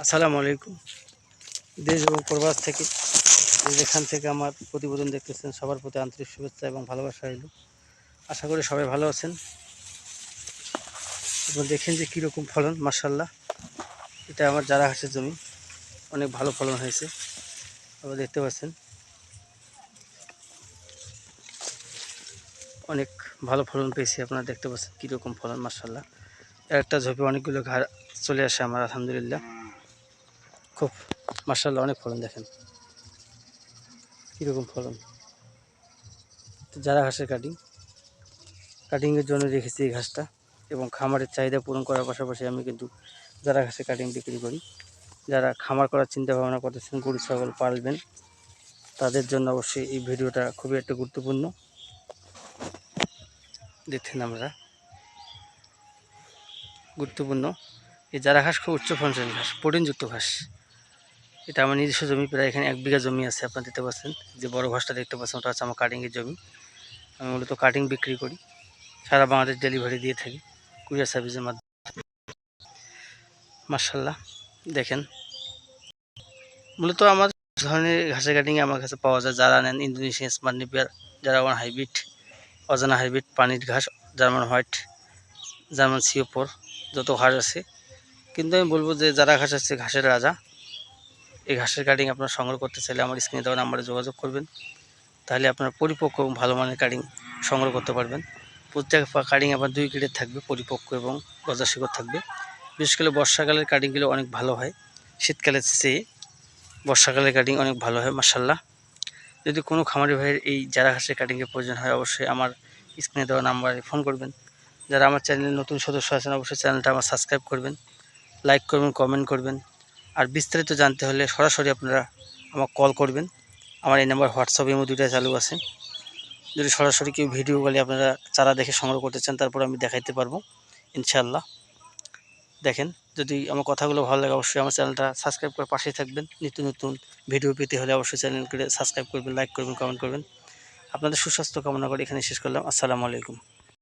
আসসালামু আলাইকুম। দেশ এবং প্রবাস থেকে যেখান থেকে আমার প্রতিবেদন দেখতেছেন সবার প্রতি আন্তরিক শুভেচ্ছা এবং ভালোবাসা রইল। আশা করি সবাই ভালো আছেন এবং দেখেন যে কীরকম ফলন। মাশাআল্লাহ, এটা আমার জারা ঘাসের জমি, অনেক ভালো ফলন হয়েছে। আবার দেখতে পাচ্ছেন অনেক ভালো ফলন পেয়েছি। আপনারা দেখতে পাচ্ছেন কীরকম ফলন। মাশাআল্লাহ, একটা ঝোপে অনেকগুলো ঘাস চলে আসে আমার, আলহামদুলিল্লাহ। খুব মাশাআল্লাহ, অনেক ফলন। দেখেন কীরকম ফলন। জারা ঘাসের কাটিংয়ের জন্য রেখেছি এই ঘাসটা, এবং খামারের চাহিদা পূরণ করার পাশাপাশি আমি কিন্তু জারা ঘাসের কাটিং বিক্রি করি। যারা খামার করার চিন্তা ভাবনা করতেছেন, গরু ছাগল পালবেন, তাদের জন্য অবশ্যই এই ভিডিওটা খুবই একটা গুরুত্বপূর্ণ। দেখছেন আমরা গুরুত্বপূর্ণ এই জারা ঘাস খুব উচ্চ ফলনশীল ঘাস, প্রোটিনযুক্ত ঘাস। এটা আমার নিজস্ব জমি, প্রায় এখানে 1 বিঘা জমি আছে। আপনারা দেখতে পাচ্ছেন যে বড় ঘাসটা দেখতে পাচ্ছেন, ওটা হচ্ছে আমার কাটিংয়ের জমি। আমি মূলত কাটিং বিক্রি করি, সারা বাংলাদেশ ডেলিভারি দিয়ে থাকি কুরিয়ার সার্ভিসের মাধ্যমে। মাশাআল্লাহ, দেখেন মূলত আমার ধরনের ঘাসের কাটিংয়ে আমার কাছে পাওয়া যায়। যারা নেন ইন্দোনেশিয়ান স্মার্ট নেপিয়ার, যারা ওয়ান হাইব্রিড, অজানা হাইব্রিড, পানির ঘাস, জার্মান হোয়াইট, জার্মান CO4, যত ঘাস আছে। কিন্তু আমি বলবো যে যারা ঘাস আছে ঘাসের রাজা। এই ঘাসের কাটিং আপনারা সংগ্রহ করতে চাইলে আমার স্ক্রিনে দেওয়া নাম্বারে যোগাযোগ করবেন, তাহলে আপনার পরিপক্ক এবং ভালো মানের কাটিং সংগ্রহ করতে পারবেন। প্রত্যেক কাটিং আবার 2 গ্রেড থাকবে, পরিপক্ক এবং গজা শিকড় থাকবে। বিশেষ করে বর্ষাকালের কাটিংগুলো অনেক ভালো হয়, শীতকালের চেয়ে বর্ষাকালের কাটিং অনেক ভালো হয়। মাশাআল্লাহ, যদি কোনো খামারি ভাইয়ের এই জারা ঘাসের কাটিংয়ের প্রয়োজন হয়, অবশ্যই আমার স্ক্রিনে দেওয়া নাম্বারে ফোন করবেন। যারা আমার চ্যানেলে নতুন সদস্য আছেন, অবশ্যই চ্যানেলটা আমার সাবস্ক্রাইব করবেন, লাইক করবেন, কমেন্ট করবেন। আর বিস্তারিত জানতে হলে সরাসরি আপনারা আমাকে কল করবেন। আমার এই নাম্বার হোয়াটসঅ্যাপ ইমো দুইটাই চালু আছে। যদি সরাসরি কেউ ভিডিও কলে আপনারা চারা দেখে সংগ্রহ করতে চান, তারপর আমি দেখাইতে পারবো ইনশাআল্লাহ। দেখেন, যদি আমার কথাগুলো ভালো লাগে, অবশ্যই আমার চ্যানেলটা সাবস্ক্রাইব করে পাশেই থাকবেন। নিত্য নতুন ভিডিও পেতে হলে অবশ্যই চ্যানেলকে সাবস্ক্রাইব করবেন, লাইক করবেন, কমেন্ট করবেন। আপনাদের সুস্বাস্থ্য কামনা করে এখানে শেষ করলাম। আসসালামু আলাইকুম।